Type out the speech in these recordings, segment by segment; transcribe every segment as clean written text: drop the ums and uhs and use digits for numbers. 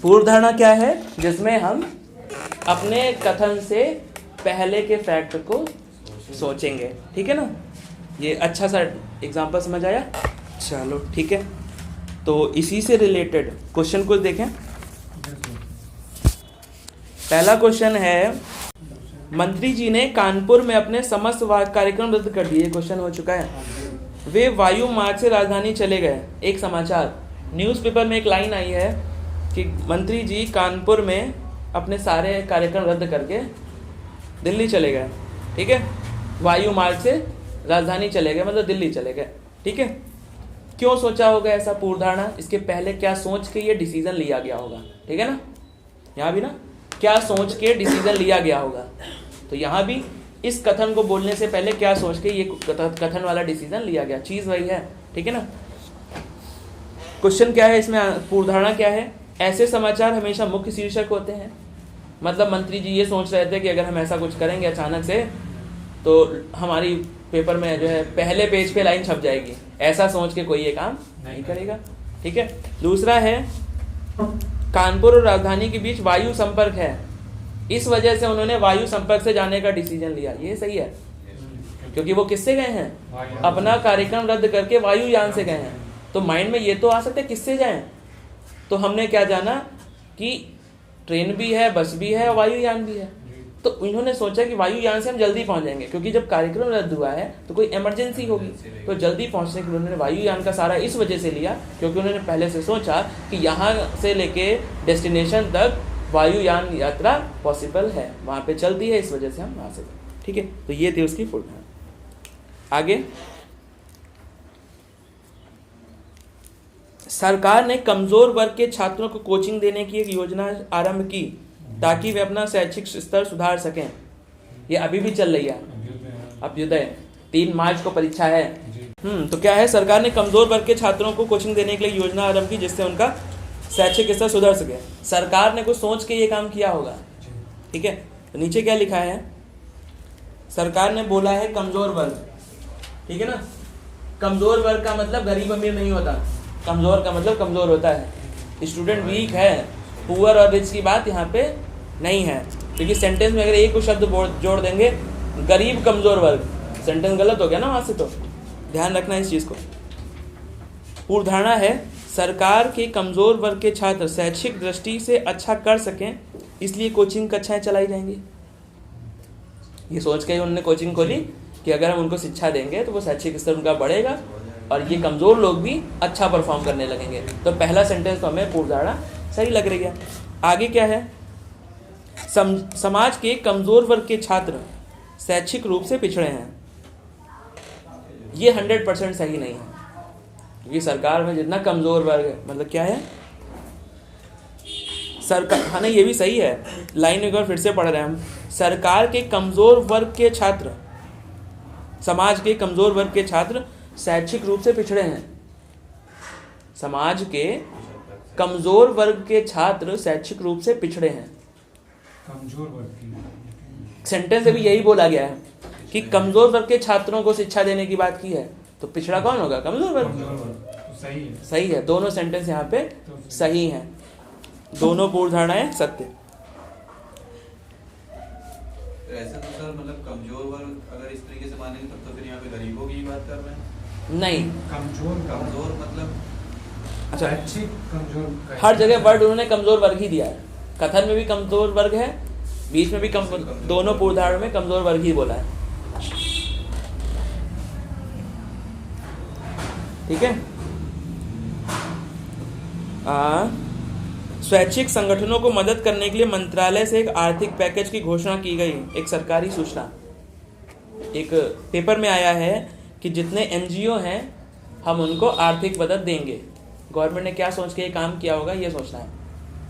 पूर्व धारणा क्या है? जिसमें हम अपने कथन से पहले के फैक्ट को सोचेंगे, ठीक है ना। ये अच्छा सा एग्जांपल समझ आया? चलो ठीक है, तो इसी से रिलेटेड क्वेश्चन को देखें। पहला क्वेश्चन है, मंत्री जी ने कानपुर में अपने समस्त कार्यक्रम रद्द कर दिए। क्वेश्चन हो चुका है। वे वायु मार्ग से राजधानी चले गए। एक समाचार न्यूज़पेपर में एक लाइन आई है कि मंत्री जी कानपुर में अपने सारे कार्यक्रम रद्द करके दिल्ली चले गए, ठीक है। वायु मार्ग से राजधानी चले गए मतलब दिल्ली चले गए, ठीक है। क्यों सोचा होगा ऐसा? पूर्व धारणा, इसके पहले क्या सोच के ये डिसीजन लिया गया होगा, ठीक है ना। यहाँ भी ना क्या सोच के डिसीजन लिया गया होगा, तो यहाँ भी इस कथन को बोलने से पहले क्या सोच के ये कथन वाला डिसीजन लिया गया, चीज़ वही है, ठीक है ना। क्वेश्चन क्या है इसमें? पूर्व धारणा क्या है? ऐसे समाचार हमेशा मुख्य शीर्षक होते हैं। मतलब मंत्री जी ये सोच रहे थे कि अगर हम ऐसा कुछ करेंगे अचानक से तो हमारी पेपर में जो है पहले पेज पे लाइन छप जाएगी। ऐसा सोच के कोई ये काम नहीं करेगा, ठीक है। दूसरा है, कानपुर और राजधानी के बीच वायु संपर्क है, इस वजह से उन्होंने वायु संपर्क से जाने का डिसीजन लिया। ये सही है, क्योंकि वो किससे गए हैं? अपना कार्यक्रम रद्द करके वायुयान से गए हैं। तो माइंड में ये तो आ सकता है किससे जाएं, तो हमने क्या जाना कि ट्रेन भी है, बस भी है, वायुयान भी है। तो इन्होंने सोचा कि वायुयान से हम जल्दी पहुंच जाएंगे, क्योंकि जब कार्यक्रम रद्द हुआ है तो कोई इमरजेंसी होगी, तो जल्दी पहुंचने के लिए उन्होंने वायुयान का सारा इस वजह से लिया क्योंकि उन्होंने पहले से सोचा कि यहाँ से लेके डेस्टिनेशन तक वायुयान यात्रा पॉसिबल है, वहाँ पे चलती है, इस वजह से हम वहाँ से, ठीक है। तो ये थी उसकी पूर्ण धारणा। आगे, सरकार ने कमजोर वर्ग के छात्रों को कोचिंग देने की एक योजना आरंभ की ताकि वे अपना शैक्षिक स्तर सुधार सकें। ये अभी भी चल रही है, अभ्युदय 3 मार्च को परीक्षा है। तो क्या है? सरकार ने कमजोर वर्ग के छात्रों को कोचिंग देने के लिए योजना आरंभ की जिससे उनका शैक्षिक स्तर सुधर सके। सरकार ने कुछ सोच के ये काम किया होगा, ठीक है। तो नीचे क्या लिखा है? सरकार ने बोला है कमजोर वर्ग, ठीक है ना। कमजोर वर्ग का मतलब गरीब अमीर नहीं होता, कमजोर का मतलब कमजोर होता है। स्टूडेंट वीक है, पुअर और रिच की बात यहाँ पे नहीं है, क्योंकि सेंटेंस में अगर एक को शब्द जोड़ देंगे गरीब कमजोर वर्ग, सेंटेंस गलत हो गया ना वहाँ से। तो ध्यान रखना इस चीज़ को। पूर्व धारणा है, सरकार के कमजोर वर्ग के छात्र शैक्षिक दृष्टि से अच्छा कर सकें इसलिए कोचिंग कक्षाएं चलाई जाएंगी। ये सोच के उन्होंने कोचिंग खोली कि अगर हम उनको शिक्षा देंगे तो वो शैक्षिक स्तर उनका बढ़ेगा और ये कमजोर लोग भी अच्छा परफॉर्म करने लगेंगे। तो पहला सेंटेंस तो हमें पूर्व धारणा सही लग रही है। आगे क्या है? समाज के कमजोर वर्ग के छात्र शैक्षिक रूप से पिछड़े हैं। ये 100% सही नहीं है, क्योंकि सरकार में जितना कमजोर वर्ग है, मतलब क्या है सरकार, हाँ नहीं ये भी सही है, लाइन एक बार फिर से पढ़ रहे हैं हम। सरकार के कमजोर वर्ग के छात्र, समाज के कमजोर वर्ग के छात्र शैक्षिक रूप से पिछड़े हैं। समाज के कमजोर वर्ग के छात्र शैक्षिक रूप से पिछड़े हैं। कमजोर वर्ग की सेंटेंस अभी यही बोला गया है कि कमजोर वर्ग के छात्रों को शिक्षा देने की बात की है, तो पिछड़ा कौन होगा? कमजोर वर्ग। तो सही है, सही है, दोनों सेंटेंस यहाँ पे सही हैं, दोनों पूर्व धारणाएं सत्य। ऐसे तो सर मतलब कमजोर वर्ग अगर इस तरीके से मानेंगे तब तो फिर यहाँ पे गरीबों की बात कर रहे हैं। नहीं, कमजोर मतलब अच्छा कमजोर, हर जगह वर्ड उन्होंने कमजोर वर्ग ही दिया है। कथन में भी कमजोर वर्ग है, बीच में भी दोनों पूर्व धारणा में कमजोर वर्ग ही बोला है, ठीक है। स्वैच्छिक संगठनों को मदद करने के लिए मंत्रालय से एक आर्थिक पैकेज की घोषणा की गई। एक सरकारी सूचना, एक पेपर में आया है कि जितने एनजीओ हैं हम उनको आर्थिक मदद देंगे। गवर्नमेंट ने क्या सोच के ये काम किया होगा, ये सोचना है,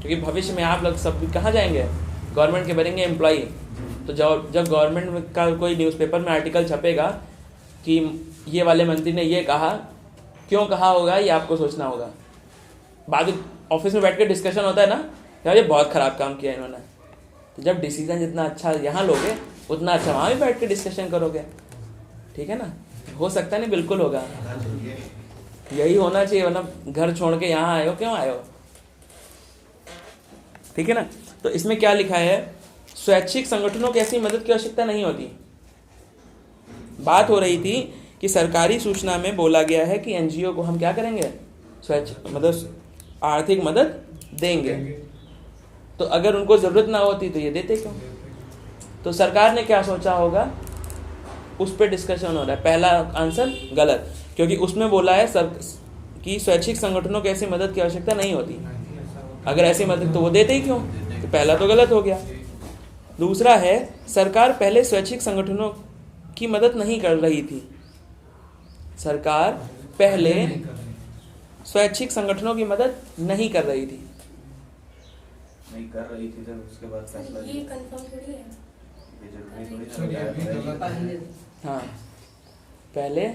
क्योंकि भविष्य में आप लोग सब कहाँ जाएंगे? गवर्नमेंट के बनेंगे एम्प्लॉई। तो जब गवर्नमेंट का कोई न्यूज़पेपर में आर्टिकल छपेगा कि ये वाले मंत्री ने ये कहा, क्यों कहा होगा ये आपको सोचना होगा। बाद ऑफिस में बैठ के डिस्कशन होता है ना, यार ये बहुत ख़राब काम किया इन्होंने। तो जब डिसीजन जितना अच्छा यहाँ लोगे उतना अच्छा वहाँ भी बैठ के डिस्कशन करोगे, ठीक है ना। हो सकता नहीं, बिल्कुल होगा, यही होना चाहिए, वरना घर छोड़ के यहाँ आए हो, क्यों आए हो? ठीक है ना। तो इसमें क्या लिखा है, स्वैच्छिक संगठनों की ऐसी मदद की आवश्यकता नहीं होती। बात हो रही थी कि सरकारी सूचना में बोला गया है कि एनजीओ को हम क्या करेंगे, स्वैच्छिक मतलब आर्थिक मदद देंगे। तो अगर उनको जरूरत ना होती तो ये देते क्यों? तो सरकार ने क्या सोचा होगा, उस पर डिस्कशन हो रहा है। पहला आंसर गलत, क्योंकि उसमें बोला है सर कि स्वैच्छिक संगठनों की ऐसी मदद की आवश्यकता नहीं होती। अगर ऐसी मदद तो वो देते ही क्यों, तो पहला तो गलत हो गया। दूसरा है, सरकार पहले स्वैच्छिक संगठनों की मदद नहीं कर रही थी। सरकार पहले स्वैच्छिक संगठनों की मदद नहीं कर रही थी। नहीं कर रही थी जब उसके बाद फैसला ये कंफर्म थोड़ी है। ये जरूरी थोड़ी सर ये भी गलत है। हाँ, पहले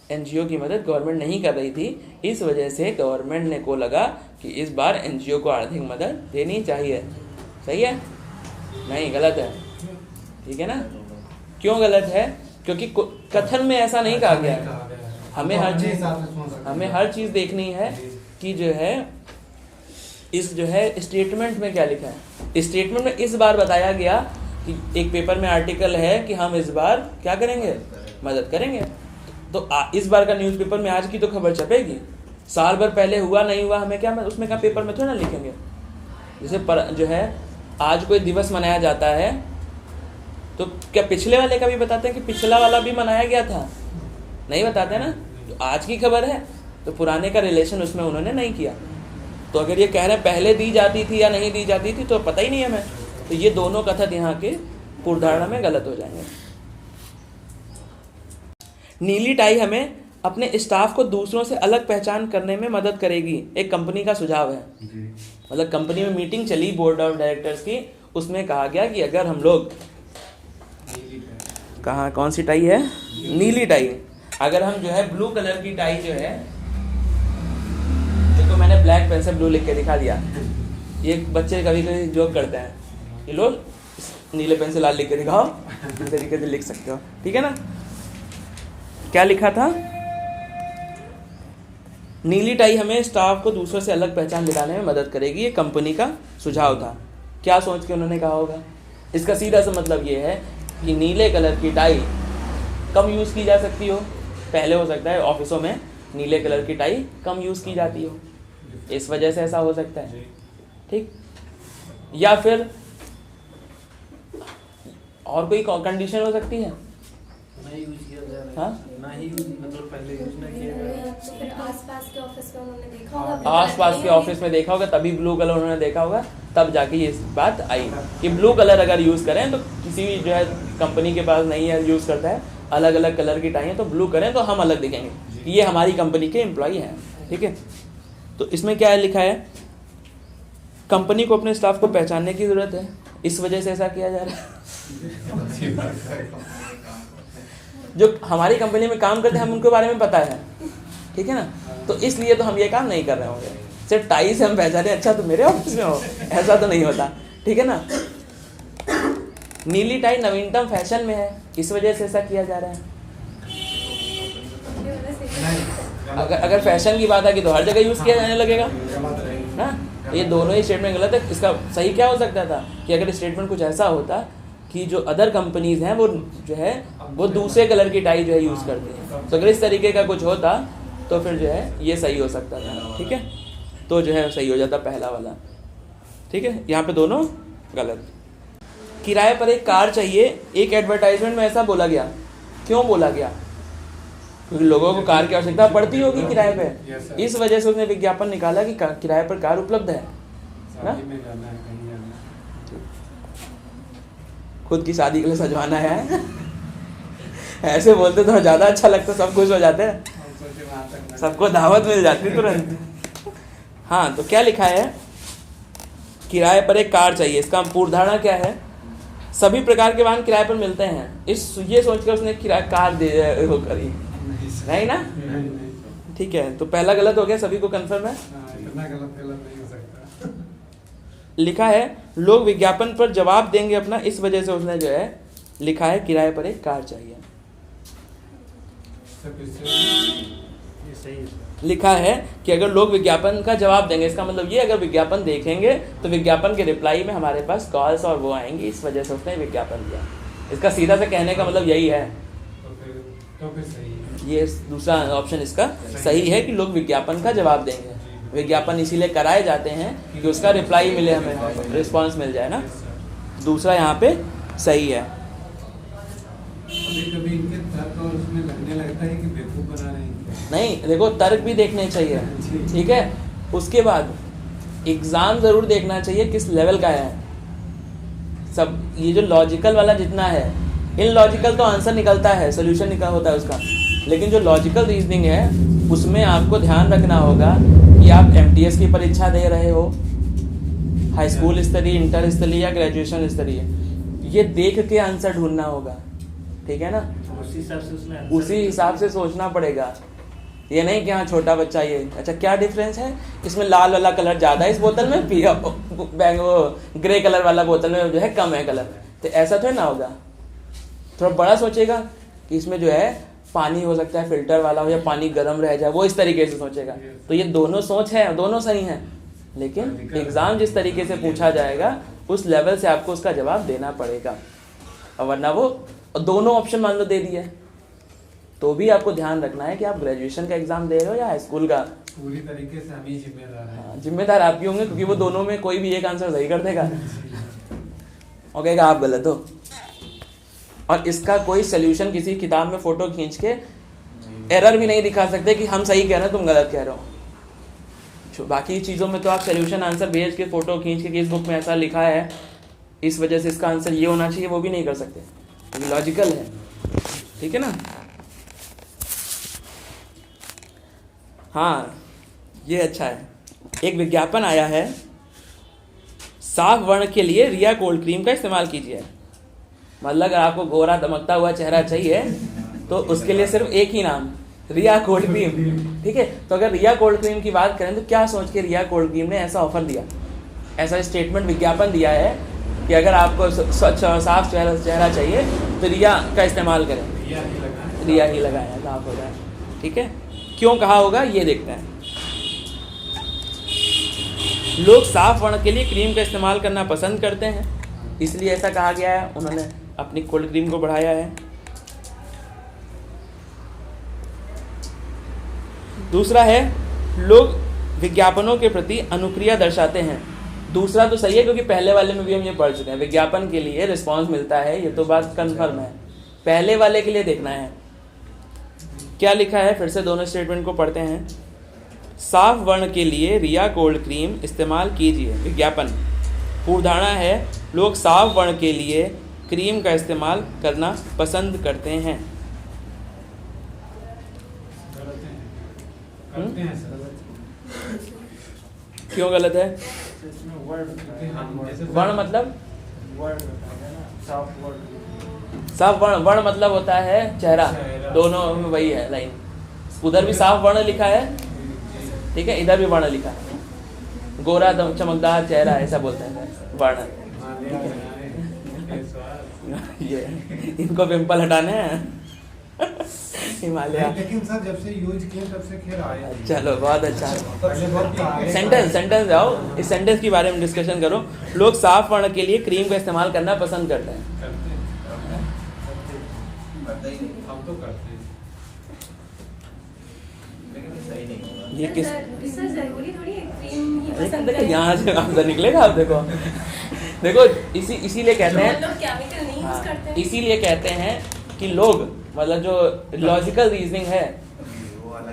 एनजीओ की मदद गवर्नमेंट नहीं कर रही थी, इस वजह से गवर्नमेंट ने को लगा कि इस बार एनजीओ को आर्थिक मदद देनी चाहिए। सही है? नहीं, गलत है। ठीक है ना। क्यों गलत है? क्योंकि कथन में ऐसा नहीं कहा गया है। हमें हर चीज़ देखनी है कि जो है इस जो है स्टेटमेंट में क्या लिखा है। स्टेटमेंट में इस बार बताया गया कि एक पेपर में आर्टिकल है कि हम इस बार क्या करेंगे, मदद करेंगे। तो इस बार का न्यूज़पेपर में आज की तो खबर छपेगी, साल भर पहले हुआ नहीं हुआ हमें क्या, उसमें क्या पेपर में थोड़ा ना लिखेंगे। जैसे जो है आज कोई दिवस मनाया जाता है तो क्या पिछले वाले का भी बताते हैं कि पिछला वाला भी मनाया गया था? नहीं बताते ना। तो आज की खबर है तो पुराने का रिलेशन उसमें उन्होंने नहीं किया। तो अगर ये कह रहे हैं पहले दी जाती थी या नहीं दी जाती थी तो पता ही नहीं है हमें। तो ये दोनों कथन यहाँ के पूर्वधारणा में गलत हो जाएंगे। नीली टाई हमें अपने स्टाफ को दूसरों से अलग पहचान करने में मदद करेगी, एक कंपनी का सुझाव है। मतलब कंपनी में मीटिंग चली बोर्ड ऑफ डायरेक्टर्स की, उसमें कहा गया कि अगर हम लोग कहाँ कौन सी टाई है, नीली टाई, अगर हम जो है ब्लू कलर की टाई जो है, देखो मैंने ब्लैक पेन से ब्लू लिख के दिखा दिया। ये बच्चे कभी कभी जोक करते हैं, ये लो नीले पेन से लाल लिख के दिखाओ, इस तरीके से लिख सकते हो। ठीक है ना। क्या लिखा था, नीली टाई हमें स्टाफ को दूसरों से अलग पहचान दिलाने में मदद करेगी, ये कंपनी का सुझाव था। क्या सोच के उन्होंने कहा होगा? इसका सीधा सा मतलब ये है कि नीले कलर की टाई कम यूज़ की जा सकती हो। पहले हो सकता है ऑफिसों में नीले कलर की टाई कम यूज़ की जाती हो, इस वजह से ऐसा हो सकता है। ठीक, या फिर और कोई कंडीशन हो सकती है। नहीं यूज किया जा रहा है। हाँ? ना ही मतलब पहले यूज ना किया जा रहा है। तो फिर आसपास के ऑफिस में उन्होंने देखा होगा, आसपास के ऑफिस में देखा होगा, तभी ब्लू कलर उन्होंने देखा होगा, तब जाके ये बात आई कि ब्लू कलर अगर यूज़ करें तो किसी भी जो है कंपनी के पास नहीं है, यूज़ करता है, अलग अलग कलर की टाई है, तो ब्लू करें तो हम अलग दिखेंगे, ये हमारी कंपनी के एम्प्लॉई हैं। ठीक है। तो इसमें क्या लिखा है, कंपनी को अपने स्टाफ को पहचानने की ज़रूरत है, इस वजह से ऐसा किया जा रहा है। जो हमारी कंपनी में काम करते हैं हम उनके बारे में पता है। ठीक है ना। तो इसलिए तो हम ये काम नहीं कर रहे होंगे, सिर्फ टाई से हम पहचाने अच्छा तो मेरे ऑफिस में हो, ऐसा तो नहीं होता। ठीक है ना। नीली टाई नवीनतम फैशन में है, इस वजह से ऐसा किया जा रहा है। अगर फैशन की बात आएगी तो हर जगह यूज़ किया जाने लगेगा ना। ये दोनों ही स्टेटमेंट गलत है। इसका सही क्या हो सकता था कि अगर स्टेटमेंट कुछ ऐसा होता कि जो अदर कंपनीज हैं वो जो है वो दूसरे कलर की टाई जो है यूज़ करती हैं, तो अगर इस तरीके का कुछ होता तो फिर जो है ये सही हो सकता था। ठीक है। तो जो है सही हो जाता पहला वाला। ठीक है। यहाँ पे दोनों गलत। किराए पर एक कार चाहिए, एक एडवर्टाइजमेंट में ऐसा बोला गया। क्यों बोला गया? क्योंकि लोगों को कार की आवश्यकता पड़ती होगी किराए पे, इस वजह से उसने विज्ञापन निकाला कि किराए पर कार उपलब्ध है ना? शादी में जाना है, कहीं जाना है। खुद की शादी के लिए सजवाना है। ऐसे बोलते तो ज़्यादा अच्छा लगता, सब खुश हो जाते हैं, हम सोचे वहाँ तक ना- सबको दावत मिल जाती तुरंत। हाँ, तो क्या लिखा है, किराए पर एक कार चाहिए, इसका पूर्वधारणा क्या है? सभी प्रकार के वाहन किराए पर मिलते हैं, ये सोचकर उसने किराए कार दे वो करी, नहीं ना? नहीं। ठीक है। तो पहला गलत हो गया, सभी को कंफर्म है। हाँ, इतना गलत नहीं हो सकता। लिखा है लोग विज्ञापन पर जवाब देंगे अपना, इस वजह से उसने जो है लिखा है किराए पर एक कार चाहिए। सब इससे ये सही है। लिखा है कि अगर लोग विज्ञापन का जवाब देंगे, इसका मतलब ये अगर विज्ञापन देखेंगे तो विज्ञापन के रिप्लाई में हमारे पास कॉल्स और वो आएंगी, इस वजह से उसने विज्ञापन दिया। इसका सीधा से कहने का मतलब यही है। तो फिर सही है। ये दूसरा ऑप्शन इसका सही है कि लोग विज्ञापन का जवाब देंगे। विज्ञापन इसीलिए कराए जाते हैं कि उसका रिप्लाई मिले, हमें रिस्पांस मिल जाए ना। दूसरा यहाँ पे सही है। कभी इनके तर्क और उसमें लगने लगता है कि बेवकूफ बना रहे हैं। नहीं, देखो तर्क भी देखने चाहिए, ठीक है। उसके बाद एग्जाम जरूर देखना चाहिए किस लेवल का है। सब ये जो लॉजिकल वाला जितना है, इन लॉजिकल तो आंसर निकलता है, सोल्यूशन निकल होता है उसका, लेकिन जो लॉजिकल रीजनिंग है उसमें आपको ध्यान रखना होगा कि आप एमटीएस की परीक्षा दे रहे हो, हाई स्कूल स्तरीय, इंटर स्तरीय या ग्रेजुएशन स्तरीय, ये देख के आंसर ढूंढना होगा, ठीक है ना। उसी हिसाब से उसमें उसी हिसाब से सोचना पड़ेगा। ये नहीं कि हाँ छोटा बच्चा ये, अच्छा क्या डिफरेंस है इसमें, लाल वाला कलर ज़्यादा है इस बोतल में, ग्रे कलर वाला बोतल में जो है कम है कलर, तो ऐसा तो ना होगा। थोड़ा बड़ा सोचेगा कि इसमें जो है पानी हो सकता है फिल्टर वाला हो या पानी गर्म रह जाए, वो इस तरीके से सोचेगा। तो ये दोनों सोच है, दोनों सही हैं, लेकिन एग्ज़ाम जिस तरीके से पूछा जाएगा उस लेवल से आपको उसका जवाब देना पड़ेगा। और वरना वो दोनों ऑप्शन मान लो दे दिए तो भी आपको ध्यान रखना है कि आप ग्रेजुएशन का एग्जाम दे रहे हो या हाई स्कूल का। पूरी तरीके से हम ही जिम्मेदार हैं। जिम्मेदार आप ही होंगे, क्योंकि वो दोनों में कोई भी एक आंसर सही कर देगा और कहेगा आप गलत हो। और इसका कोई सोल्यूशन किसी किताब में फोटो खींच के एरर भी नहीं दिखा सकते कि हम सही कह रहे हैं तुम गलत कह रहे हो। बाकी चीज़ों में तो आप सोल्यूशन आंसर भेज के फोटो खींच के कि इस बुक में ऐसा लिखा है, इस वजह से इसका आंसर ये होना चाहिए, वो भी नहीं कर सकते, क्योंकि लॉजिकल है, ठीक है ना। हाँ, ये अच्छा है। एक विज्ञापन आया है, साफ वर्ण के लिए रिया कोल्ड क्रीम का इस्तेमाल कीजिए। मतलब अगर आपको गोरा दमकता हुआ चेहरा चाहिए तो उसके लिए सिर्फ एक ही नाम, रिया कोल्ड क्रीम, ठीक है। तो अगर रिया कोल्ड क्रीम की बात करें तो क्या सोच के रिया कोल्ड क्रीम ने ऐसा ऑफर दिया, ऐसा स्टेटमेंट विज्ञापन दिया है कि अगर आपको स्वच्छ और साफ चेहरा चाहिए तो रिया का इस्तेमाल करें, रिया ही लगाएं, साफ हो जाए, ठीक है। क्यों कहा होगा ये देखते हैं। लोग साफ वर्ण के लिए क्रीम का इस्तेमाल करना पसंद करते हैं, इसलिए ऐसा कहा गया है, उन्होंने अपनी कोल्ड क्रीम को बढ़ाया है। दूसरा है, लोग विज्ञापनों के प्रति अनुक्रिया दर्शाते हैं। दूसरा तो सही है, क्योंकि पहले वाले में भी हम ये पढ़ चुके हैं, विज्ञापन के लिए रिस्पांस मिलता है, ये तो बात कन्फर्म है। पहले वाले के लिए देखना है क्या लिखा है, फिर से दोनों स्टेटमेंट को पढ़ते हैं। साफ वर्ण के लिए रिया कोल्ड क्रीम इस्तेमाल कीजिए, विज्ञापन। पूर्वधारणा है, लोग साफ वर्ण के लिए क्रीम का इस्तेमाल करना पसंद करते हैं। क्यों गलत है? वर्ण मतलब साफ वर्ण मतलब होता है चेहरा, दोनों में वही है लाइन। उधर भी साफ वर्ण लिखा है, ठीक है, इधर भी वर्ण लिखा है, गोरा चमकदार चेहरा ऐसा बोलते हैं वर्ण। ये इनको पिंपल हटाने हैं हिमालय। लेकिन सर जब से यूज किए तब से खैर आया। चलो बहुत अच्छा। पहले बहुत सेंटेंस जाओ, इस सेंटेंस के बारे में डिस्कशन करो। लोग साफ वर्ण के लिए क्रीम का इस्तेमाल करना पसंद करते हैं। हम तो करते हैं, लेकिन सही नहीं होगा। ये किस सर जरूरी थोड़ी है क्रीम ही पसंद देखो करें। यहाँ से आंसर निकलेगा। आप देखो देखो इसीलिए कहते हैं, लोग केमिकल नहीं यूज करते हैं। इसीलिए कहते हैं कि लोग, मतलब जो लॉजिकल रीजनिंग है,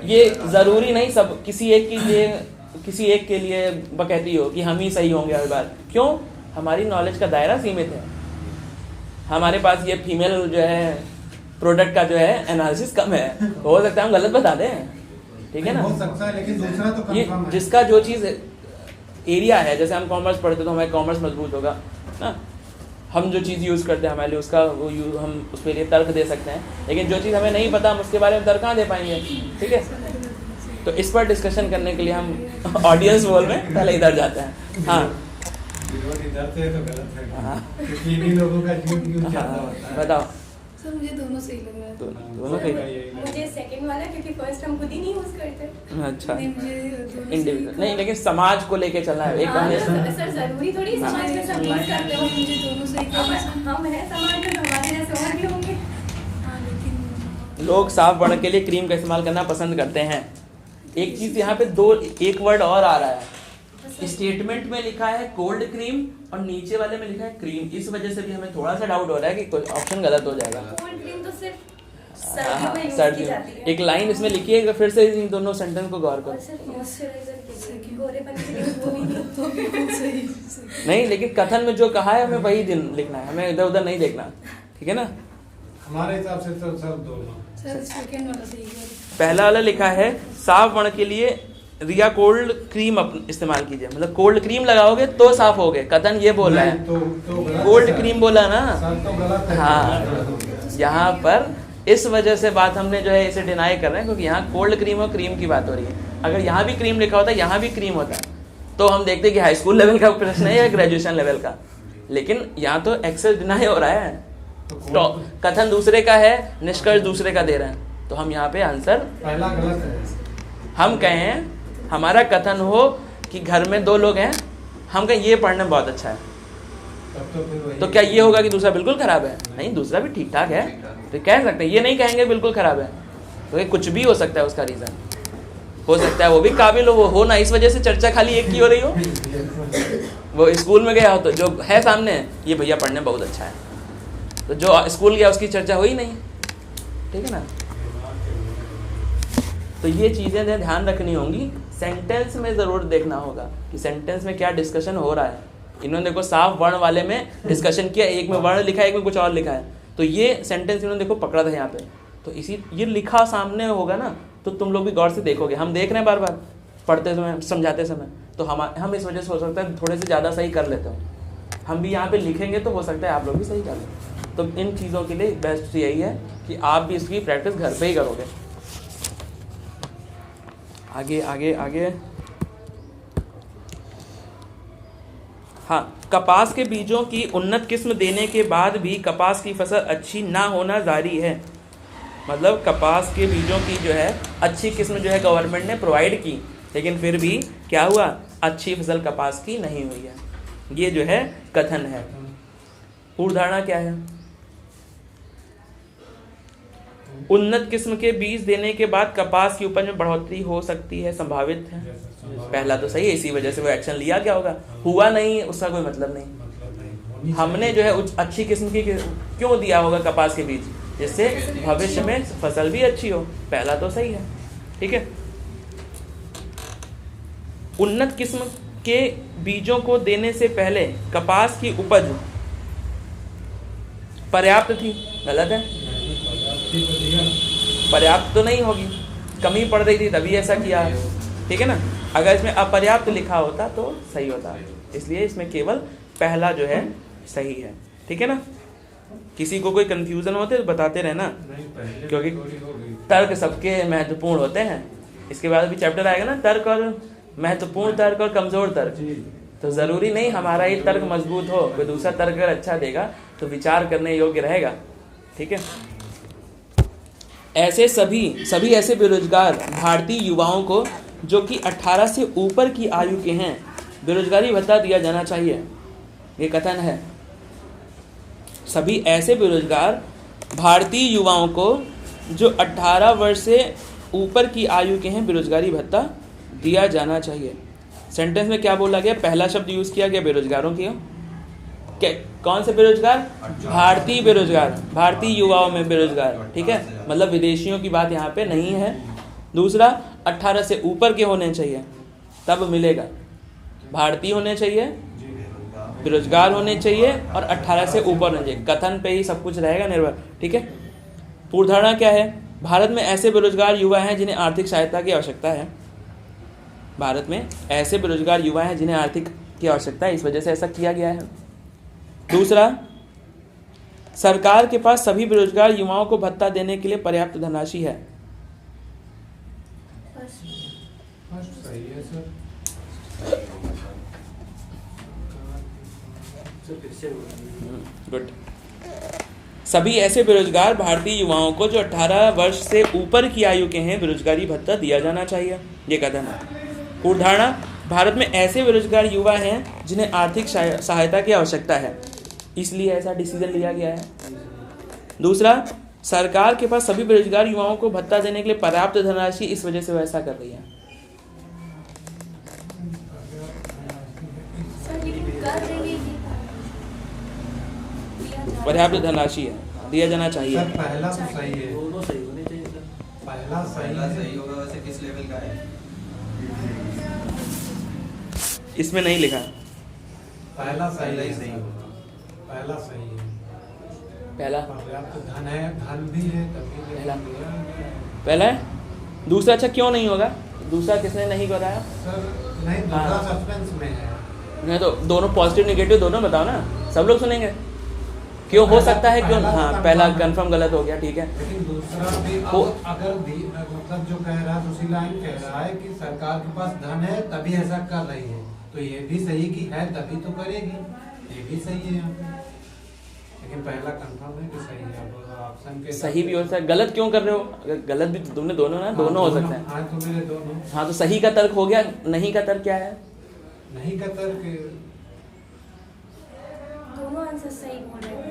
ये ज़रूरी नहीं सब किसी एक के लिए बकैती हो कि हम ही सही होंगे हर बार। क्यों? हमारी नॉलेज का दायरा सीमित है, हमारे पास ये फीमेल जो है प्रोडक्ट का जो है एनालिसिस कम है, हो सकता है हम गलत बता दें, ठीक है ना। हो सकता है, लेकिन दूसरा तो ये कंफर्म है। जिसका जो चीज़ एरिया है, जैसे हम कॉमर्स पढ़ते तो हमारे कॉमर्स मजबूत होगा ना, हम जो चीज़ यूज़ करते हैं हमारे लिए उसका हम उसके लिए तर्क दे सकते हैं, लेकिन जो चीज़ हमें नहीं पता हम उसके बारे में तर्क कहाँ दे पाएंगे, ठीक है। तो इस पर डिस्कशन करने के लिए हम ऑडियंस बोल में पहले इधर जाते हैं। हाँ विरोध इधर से तो गलत है, हाँ। क्योंकि इन्हीं लोगों का यूज ज़्यादा होता है। बताओ। सर मुझे दोनों सही लग रहा है। दोनों सही है। मुझे सेकंड वाला क्योंकि फर्स्ट हम खुद ही नहीं यूज करते। अच्छा नहीं मुझे दोनों इंडिविजुअल नहीं, लेकिन समाज को लेके चलना है एक हाँ, हमने तो सर जरूरी थोड़ी समाज में सब यूज करते हो। मुझे दोनों सही लग रहा है। हम है समाज में, तो हमारे जैसे और भी होंगे। हाँ लेकिन लोग साफ वर्ण के लिए क्रीम का इस्तेमाल करना पसंद करते हैं। एक चीज यहाँ पे एक वर्ड और आ रहा है, स्टेटमेंट में लिखा है कोल्ड क्रीम और नीचे वाले में लिखा है क्रीम। इस वजह से भी हमें थोड़ा सा डाउट हो रहा है कि कोई ऑप्शन गलत हो जाएगा। कोल्ड क्रीम तो सिर्फ हाँ सर्दियों में यूज की सर्दी जाती है। एक लाइन इसमें लिखी है, फिर से इन दोनों सेंटेंस को गौर और करो। सिर्फ मॉइस्चराइजर के लिए, गोरेपन के लिए वो भी नहीं। बिल्कुल सही। नहीं, लेकिन कथन में जो कहा है हमें वही दिन लिखना है, हमें इधर उधर नहीं देखना, ठीक है ना। हमारे हिसाब से तो सर दोनों। सर सेकंड वाला सही है। पहला वाला लिखा है साफ वर्ण के लिए रिया कोल्ड क्रीम इस्तेमाल कीजिए, मतलब कोल्ड क्रीम लगाओगे तो साफ होगे। कथन ये बोल रहा है, तो कोल्ड क्रीम बोला ना। सर तो गलत है। हाँ, यहाँ पर इस वजह से बात हमने जो है इसे डिनाई कर रहे हैं, क्योंकि यहाँ कोल्ड क्रीम और क्रीम की बात हो रही है। अगर यहाँ भी क्रीम लिखा होता, यहाँ भी क्रीम होता, तो हम देखते कि हाई स्कूल लेवल का प्रश्न है या ग्रेजुएशन लेवल का। लेकिन यहाँ तो एक्सेस डिनाई हो रहा है, तो कथन दूसरे का है, निष्कर्ष दूसरे का दे रहे हैं, तो हम यहाँ पे आंसर पहला गलत है। हम कहें, हमारा कथन हो कि घर में 2 लोग हैं, हम कहें ये पढ़ने में बहुत अच्छा है, तब तो फिर वही। तो क्या ये होगा कि दूसरा बिल्कुल खराब है? नहीं, दूसरा भी ठीक ठाक है, तो कह सकते हैं। ये नहीं कहेंगे बिल्कुल खराब है, तो ये कुछ भी हो सकता है। उसका रीजन हो सकता है वो भी काबिल हो ना, इस वजह से चर्चा खाली एक की हो रही हो। वो स्कूल में गया हो तो जो है सामने, ये भैया पढ़ने में बहुत अच्छा है, तो जो स्कूल गया उसकी चर्चा हो ही नहीं, ठीक है ना। तो ये चीज़ें ध्यान रखनी होंगी। सेंटेंस में ज़रूर देखना होगा कि सेंटेंस में क्या डिस्कशन हो रहा है। इन्होंने देखो साफ वर्ण वाले में डिस्कशन किया, एक में वर्ण लिखा है, एक में कुछ और लिखा है, तो ये सेंटेंस इन्होंने देखो पकड़ा था यहाँ पे। तो इसी ये लिखा सामने होगा ना, तो तुम लोग भी गौर से देखोगे। हम देख रहे हैं बार बार पढ़ते समय, समझाते समय, तो हम इस वजह से हो सकता है थोड़े से ज़्यादा सही कर लेते हो। हम भी यहाँ पे लिखेंगे तो हो सकता है आप लोग भी सही कर लें। तो इन चीज़ों के लिए बेस्ट यही है कि आप भी इसकी प्रैक्टिस घर पे ही करोगे। आगे आगे आगे। हाँ, कपास के बीजों की उन्नत किस्म देने के बाद भी कपास की फसल अच्छी ना होना जारी है। मतलब कपास के बीजों की जो है अच्छी किस्म जो है गवर्नमेंट ने प्रोवाइड की, लेकिन फिर भी क्या हुआ, अच्छी फसल कपास की नहीं हुई है। ये जो है कथन है। पूर्व धारणा क्या है? उन्नत किस्म के बीज देने के बाद कपास की उपज में बढ़ोतरी हो सकती है, संभावित है। पहला तो सही है, इसी वजह से वो एक्शन लिया। क्या होगा, हुआ नहीं, उसका कोई मतलब नहीं। हमने जो है अच्छी किस्म की क्यों दिया होगा कपास के बीज, जिससे भविष्य में फसल भी अच्छी हो। पहला तो सही है, ठीक है। उन्नत किस्म के बीजों को देने से पहले कपास की उपज पर्याप्त थी, गलत है। पर्याप्त तो नहीं होगी, कमी पड़ रही थी तभी ऐसा किया, ठीक है ना। अगर इसमें अपर्याप्त लिखा होता तो सही होता, इसलिए इसमें केवल पहला जो है सही है, ठीक है ना। किसी को कोई कंफ्यूजन होते तो बताते रहना, क्योंकि तर्क सबके महत्वपूर्ण होते हैं। इसके बाद भी चैप्टर आएगा ना, तर्क और महत्वपूर्ण तर्क और कमजोर तर्क। तो जरूरी नहीं हमारा ही तर्क मजबूत हो, कोई दूसरा तर्क अगर अच्छा देगा तो विचार करने योग्य रहेगा, ठीक है। ऐसे सभी ऐसे बेरोजगार भारतीय युवाओं को जो कि 18 से ऊपर की आयु के हैं बेरोजगारी भत्ता दिया जाना चाहिए। ये कथन है। सभी ऐसे बेरोजगार भारतीय युवाओं को जो 18 वर्ष से ऊपर की आयु के हैं बेरोजगारी भत्ता दिया जाना चाहिए। सेंटेंस में क्या बोला गया, पहला शब्द यूज़ किया गया बेरोजगारों की। कौन से बेरोजगार? भारतीय बेरोजगार, भारतीय युवाओं में बेरोजगार, ठीक है। मतलब विदेशियों की बात यहाँ पे नहीं है। दूसरा, 18 से ऊपर के होने चाहिए तब मिलेगा। भारतीय होने चाहिए, बेरोजगार होने चाहिए और 18 से ऊपर होने चाहिए। कथन पे ही सब कुछ रहेगा निर्भर, ठीक है। पूर्वधारणा क्या है? भारत में ऐसे बेरोजगार युवा हैं जिन्हें आर्थिक सहायता की आवश्यकता है। भारत में ऐसे बेरोजगार युवा हैं जिन्हें आर्थिक की आवश्यकता है, इस वजह से ऐसा किया गया है। दूसरा, सरकार के पास सभी बेरोजगार युवाओं को भत्ता देने के लिए पर्याप्त धनराशि है। सही है सर। फिर से गुड। सभी ऐसे बेरोजगार भारतीय युवाओं को जो 18 वर्ष से ऊपर की आयु के हैं बेरोजगारी भत्ता दिया जाना चाहिए, ये कथन है। पूर्वधारणा, भारत में ऐसे बेरोजगार युवा हैं जिन्हें आर्थिक सहायता की आवश्यकता है, इसलिए ऐसा डिसीजन लिया गया है। दूसरा, सरकार के पास सभी बेरोजगार युवाओं को भत्ता देने के लिए पर्याप्त धनराशि, इस वजह से वो ऐसा कर रही है। सर लेकिन कर रही है ये दिया जा- पर्याप्त धनराशि है, दिया जाना चाहिए। सर पहला तो सही है, दोनों सही होने चाहिए सर। पहला पहला सही सही है। होगा, वैसे किस लेवल का है? इसमें नहीं लिखा। पहला सही पहला ही है सही सर। होगा। पहला सही है। पहला पर्याप्त धन है, धन भी है तभी पहला। दिया गया है। पहला है। दूसरा अच्छा क्यों नहीं होगा? दूसरा किसने नहीं कराया? सर नहीं, दूसरा हाँ। सस्पेंस में है। नहीं तो दोनों पॉजिटिव नेगेटिव दोनों बताओ ना, सब लोग सुनेंगे। क्यों हो सकता है, क्यों? हाँ, पहला कंफर्म गलत हो गया, ठीक है। लेकिन दूसरा भी वो- अगर मतलब जो कह रहा है उसी लाइन कह रहा है कि सरकार के पास धन है तभी ऐसा कर रही है, तो ये भी सही कि है तभी तो करेगी, ये भी सही है यहाँ पे। लेकिन पहला कंफर्म है कि सही है। अब ऑप्शन के सही भी हो सकता है, गलत क्यों कर रहे हो? अगर गलत भी तो तुमने दोनों ना, दोनों हो सकते हैं। हाँ, तो मेरे दोनों। हाँ, तो सही का तर्क हो गया, नहीं का तर्क क्या है? नहीं का तर्क दोनों आंसर सही बोल रहे हैं।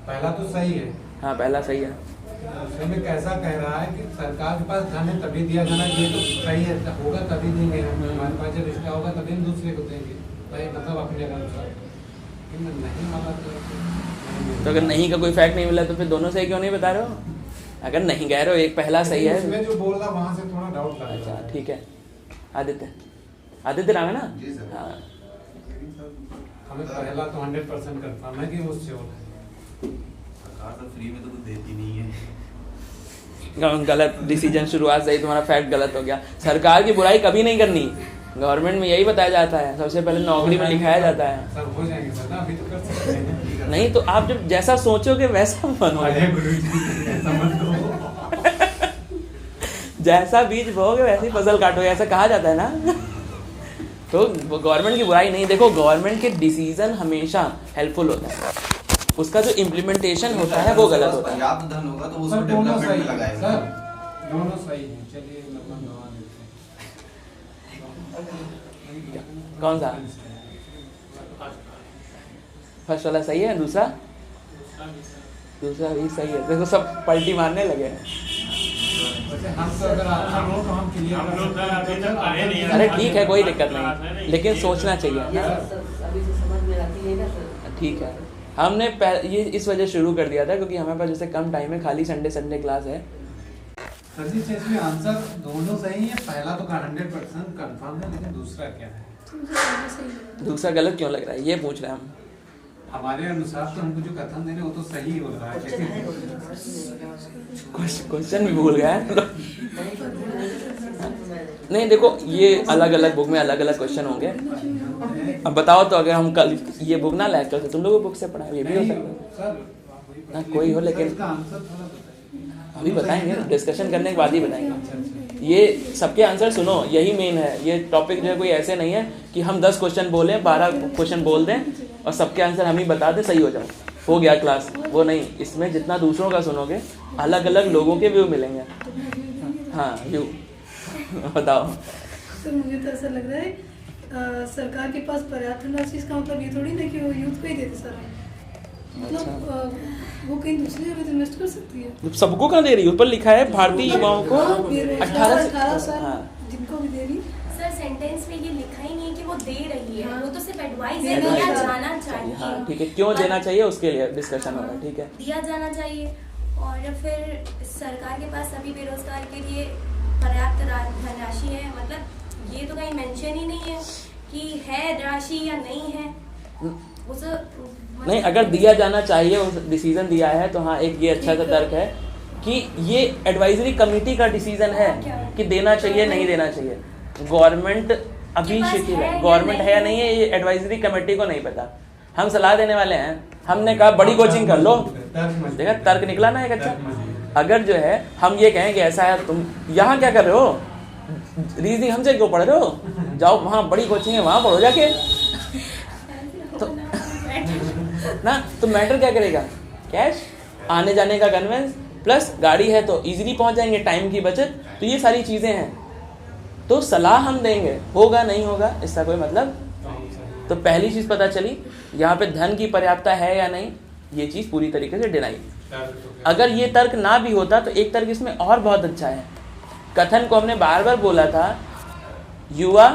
पहला तो सही है। हाँ, पहला सही है। दूसरे में कैसा कह रहा है कि सरकार के पास धन है तभी दिया जाना, ये तो सही है, होगा तभी देंगे हम, हमारे पास जब रिश्ता होगा तभी हम दूसरे को देंगे, भाई मतलब अपने जगह अनुसार। लेकिन नहीं माना तो अगर नहीं का कोई फैक्ट नहीं मिला तो फिर दोनों सही क्यों नहीं बता रहे हो? अगर नहीं कह रहे हो, एक पहला सही है। उसमें जो बोल रहा वहाँ से थोड़ा डाउट लग अच्छा, रहा है। ठीक है। आदित्य नाम है ना? जी सर। हाँ, हमें पहला तो 100% कंफर्म है कि वो श्योर है। सरकार तो फ्री में तो कुछ देती नहीं है। गलत डिसीजन, शुरुआत सही, तुम्हारा फैक्ट गलत हो गया। सरकार की बुराई कभी नहीं करनी, गवर्नमेंट में यही बताया जाता है, सबसे पहले नौकरी में लिखाया जाता है। सर हो जाएंगे सर ना, अभी तो कर सकते हैं। नहीं तो आप जब जैसा सोचोगे वैसा अरे बनोगे, गुरुजी, ऐसा मत करो। जैसा बीज बोओगे वैसे ही फसल काटोगे, ऐसा कहा जाता है ना। तो गवर्नमेंट की बुराई नहीं, देखो गवर्नमेंट के डिसीजन हमेशा हेल्पफुल होता है, उसका जो इम्प्लीमेंटेशन होता है वो गलत होता है। पर्याप्त धन होगा तो उसको सर दोनों डेवलपमेंट सही में है, लगाएंगे। सर दोनों सही है। चलिए नंबर गंवा देते हैं। कौन सा? फर्स्ट वाला सही है, दूसरा भी सही है। देखो सब पलटी मारने लगे हैं। वैसे हम तो अगर आसान हो तो हम क्लियर हम कर लोग सकते सर अभी तक पढ़े नहीं हैं। हैं। अरे ठीक है, कोई दिक्कत नहीं, लेकिन सोचना चाहिए ना। अभी से समझ में आती है ना सर। ठीक है, हमने ये इस वजह शुरू कर दिया था क्योंकि हमारे पास जैसे कम टाइम है, खाली संडे क्लास है। सर जी इसमें आंसर दोनों सही है। पहला तो 100% कंफर्म है, लेकिन दूसरा क्या है? तो मुझे पहला सही लगा। दूसरा गलत क्यों लग रहा है, ये पूछ रहे हैं हम। हमारे अनुसार तो हमको जो कथन दे रहे हैं वो तो सही हो रहा है, क्वेश्चन है लेकिन क्वेश्चन भी भूल गया है। नहीं देखो, ये अलग अलग बुक में अलग अलग क्वेश्चन होंगे। अब बताओ तो, अगर हम कल ये बुक ना लायक करते, तुम लोगों बुक से पढ़ा, ये भी हो सकता है सर ना, कोई हो, लेकिन इसका आंसर थोड़ा बताइए। अभी बताएंगे, डिस्कशन करने के बाद ही बताएंगे। ये सबके आंसर सुनो, यही मेन है। ये टॉपिक जो है कोई ऐसे नहीं है कि हम 10 क्वेश्चन बोलें, 12 क्वेश्चन बोल दें और सबके आंसर हम ही बता दें, सही हो जाए, हो गया क्लास। वो नहीं, इसमें जितना दूसरों का सुनोगे, अलग अलग लोगों के व्यू मिलेंगे। हाँ, व्यू बताओ। तो मुझे तो ऐसा लग रहा है सरकार के पास पर्याप्त धनराशि, इसका मतलब ये थोड़ी ना कि वो यूथ को ही देते सारा, मतलब वो कहीं दूसरी जगह इन्वेस्ट कर सकती है। सबको कहाँ दे रही है? ऊपर लिखा है भारतीय युवाओं को 18 साल हाँ। जिनको भी दे रही। सर सेंटेंस में ये लिखा ही नहीं है कि वो दे रही है, हाँ। वो तो सिर्फ एडवाइस है, देना दिया चाहिए। जाना चाहिए। हाँ, ठीक है, क्यों देना चाहिए उसके लिए डिस्कशन हो रहा है, ठीक है। दिया जाना चाहिए। और फिर सरकार के पास सभी बेरोजगार के लिए पर्याप्त धनराशि है, मतलब ये तो कहीं मेंशन ही नहीं है कि है राशि या नहीं है। उस नहीं, अगर दिया जाना चाहिए, उस डिसीजन दिया है तो हाँ, एक ये अच्छा सा तर्क है कि ये एडवाइजरी कमेटी का डिसीजन है कि देना चाहिए नहीं देना चाहिए। गवर्नमेंट अभी के पास शिथिल है है, या गवर्नमेंट है या नहीं नहीं है, ये एडवाइजरी कमेटी को नहीं पता। हम सलाह देने वाले हैं, हमने कहा बड़ी कोचिंग कर लो, देखा तर्क निकला ना एक अच्छा। अगर जो है हम ये कहें कि ऐसा है, तुम यहाँ क्या कर रहे हो, रीजनिंग हमसे क्यों पढ़ रहे हो, जाओ वहाँ बड़ी कोचिंग है वहाँ पढ़ो जाके। तो ना तो मैटर क्या करेगा कैश, आने जाने का कन्वेंस, प्लस गाड़ी है तो इजीली पहुंच जाएंगे, टाइम की बचत। तो ये सारी चीज़ें हैं। तो सलाह हम देंगे, होगा नहीं होगा इसका कोई मतलब। तो पहली चीज़ पता चली, यहाँ पे धन की पर्याप्तता है या नहीं, ये चीज़ पूरी तरीके से डिनाई। अगर ये तर्क ना भी होता तो एक तर्क इसमें और बहुत अच्छा है। कथन को हमने बार बार बोला था, युवा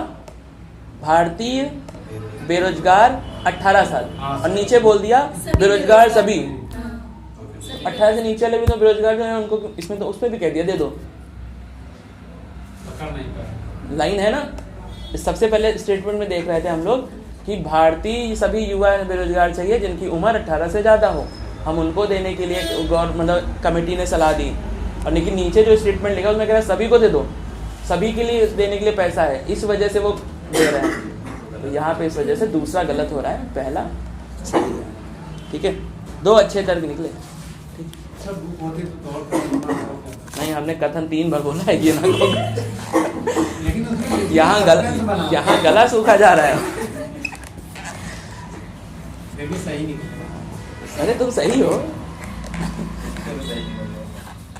भारतीय बेरोजगार 18 साल, और नीचे बोल दिया बेरोजगार सभी। 18 से नीचे वाले भी तो बेरोजगार जो है उनको, इसमें तो उसमें भी कह दिया दे दो, लाइन है ना। सबसे पहले स्टेटमेंट में देख रहे थे हम लोग कि भारतीय सभी युवा बेरोजगार चाहिए जिनकी उम्र 18 से ज़्यादा हो, हम उनको देने के लिए मतलब कमेटी ने सलाह दी। और लेकिन नीचे जो स्टेटमेंट लिखा उसमें कह रहा है सभी को दे दो, सभी के लिए देने के लिए पैसा है, इस वजह से वो दे रहे हैं। तो यहाँ पे इस वजह से दूसरा गलत हो रहा है, पहला सही है। ठीक है, दो अच्छे तर्क निकले। नहीं, हमने कथन 3 बार बोला है, ये ना यहाँ गला सूखा जा रहा है। सही नहीं, अरे तुम सही हो,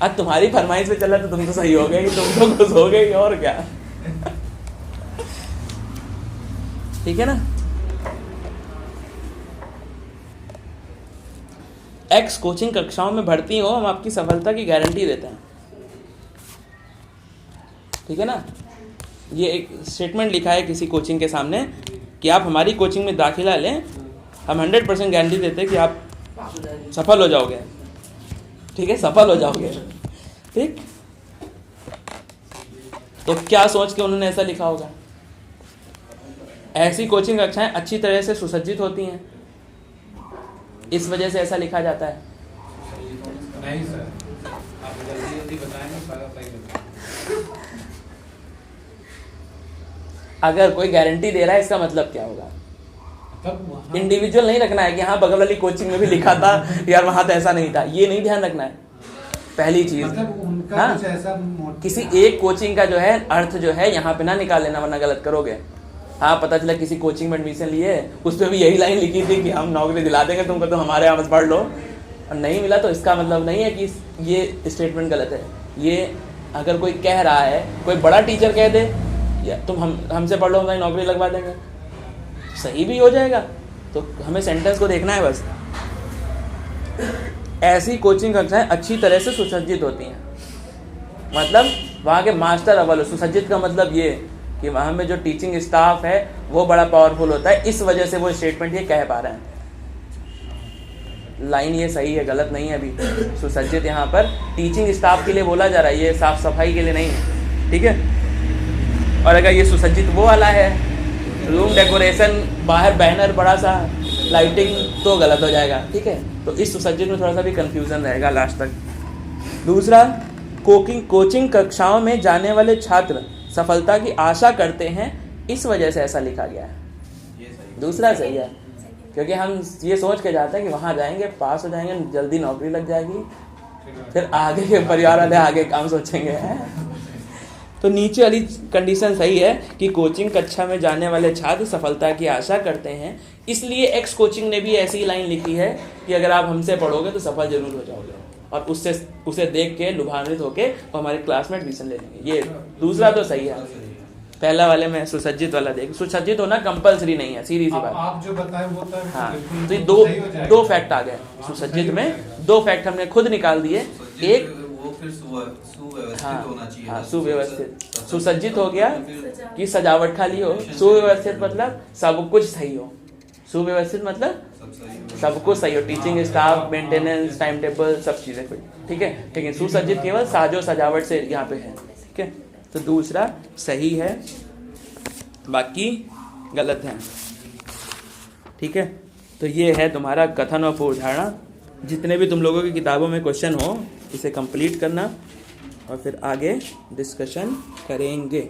आज तुम्हारी फरमाइश पे चला तो तुम तो सही हो गए, तुम तो खुश हो गई, और क्या। ठीक है ना। एक्स कोचिंग कक्षाओं में भर्ती हो, हम आपकी सफलता की गारंटी देते हैं। ठीक है ना। ये एक स्टेटमेंट लिखा है किसी कोचिंग के सामने कि आप हमारी कोचिंग में दाखिला लें, हम 100% गारंटी देते हैं कि आप सफल हो जाओगे। ठीक है, सफल हो जाओगे। ठीक, तो क्या सोच के उन्होंने ऐसा लिखा होगा। ऐसी कोचिंग कक्षाएं अच्छी तरह से सुसज्जित होती हैं, इस वजह से ऐसा लिखा जाता है। नहीं सर, आप जल्दी जल्दी बताएंगे, सारा सही बताएंगे। अगर कोई गारंटी दे रहा है इसका मतलब क्या होगा। इंडिविजुअल नहीं रखना है कि हाँ बगल वाली कोचिंग में भी लिखा था यार, वहां तो ऐसा नहीं था, ये नहीं ध्यान रखना है। पहली चीज मतलब उनका हाँ, कुछ ऐसा किसी एक कोचिंग का जो है अर्थ जो है यहाँ पे ना निकाल लेना, वरना गलत करोगे। हाँ, पता चला किसी कोचिंग में एडमिशन लिए, उस पर भी यही लाइन लिखी थी कि हम नौकरी दिला देंगे तुमको, तो हमारे यहाँ पढ़ लो, और नहीं मिला, तो इसका मतलब नहीं है कि ये स्टेटमेंट गलत है। ये अगर कोई कह रहा है, कोई बड़ा टीचर कह दे या तुम हमसे पढ़ लो, हमारी नौकरी लगवा देंगे, सही भी हो जाएगा। तो हमें सेंटेंस को देखना है बस। ऐसी कोचिंग कक्षाएं अच्छी तरह से सुसज्जित होती हैं, मतलब वहाँ के मास्टर अव्वल। सुसज्जित का मतलब ये कि वहाँ में जो टीचिंग स्टाफ है वो बड़ा पावरफुल होता है, इस वजह से वो स्टेटमेंट ये कह पा रहे हैं। लाइन ये सही है, गलत नहीं है। अभी सुसज्जित यहाँ पर टीचिंग स्टाफ के लिए बोला जा रहा है, ये साफ सफाई के लिए नहीं है। ठीक है। और अगर ये सुसज्जित वो वाला है, रूम डेकोरेशन, बाहर बैनर, बड़ा सा लाइटिंग, तो गलत हो जाएगा। ठीक है, तो इस सुसज्जित में थोड़ा सा भी कंफ्यूजन रहेगा लास्ट तक। दूसरा, कोचिंग कक्षाओं में जाने वाले छात्र सफलता की आशा करते हैं, इस वजह से ऐसा लिखा गया है। दूसरा सही है, क्योंकि हम ये सोच के जाते हैं कि वहाँ जाएंगे, पास हो जाएंगे, जल्दी नौकरी लग जाएगी, फिर आगे के परिवार वाले आगे काम सोचेंगे। तो नीचे वाली कंडीशन सही है कि कोचिंग कक्षा में जाने वाले छात्र सफलता की आशा करते हैं, इसलिए एक्स कोचिंग ने भी ऐसी लाइन लिखी है कि अगर आप हमसे पढ़ोगे तो सफल जरूर हो जाओगे, और उसे देख के लुभान्वित होके वो हमारे क्लास में एडमिशन ले लेंगे। ये दूसरा तो सही है। पहला वाले में सुसज्जित वाला देख, सुसज्जित होना कंपलसरी नहीं है, सीधी सी बात। आप जो बताए वो तो हाँ, तो ये दो फैक्ट आ गए सुसज्जित में, 2 फैक्ट हमने खुद निकाल दिए। एक वो फिर सुव्यवस्थित होना चाहिए। हाँ, सुव्यवस्थित। सुसज्जित हो गया कि सजावट खाली हो, सुव्यवस्थित मतलब सब कुछ सही हो। सुव्यवस्थित मतलब सब कुछ सही हो, teaching staff, maintenance, time table, सब चीजें कोई। ठीक है, लेकिन सुसज्जित केवल साजो सजावट से यहाँ पे है। ठीक है, तो दूसरा सही है, बाकी गलत है। ठीक है, तो ये है तुम्हारा कथन और पूर्वधारणा। जितने भी तुम लोगों की किताबों में क्वेश्चन हो, इसे कंप्लीट करना और फिर आगे डिस्कशन करेंगे।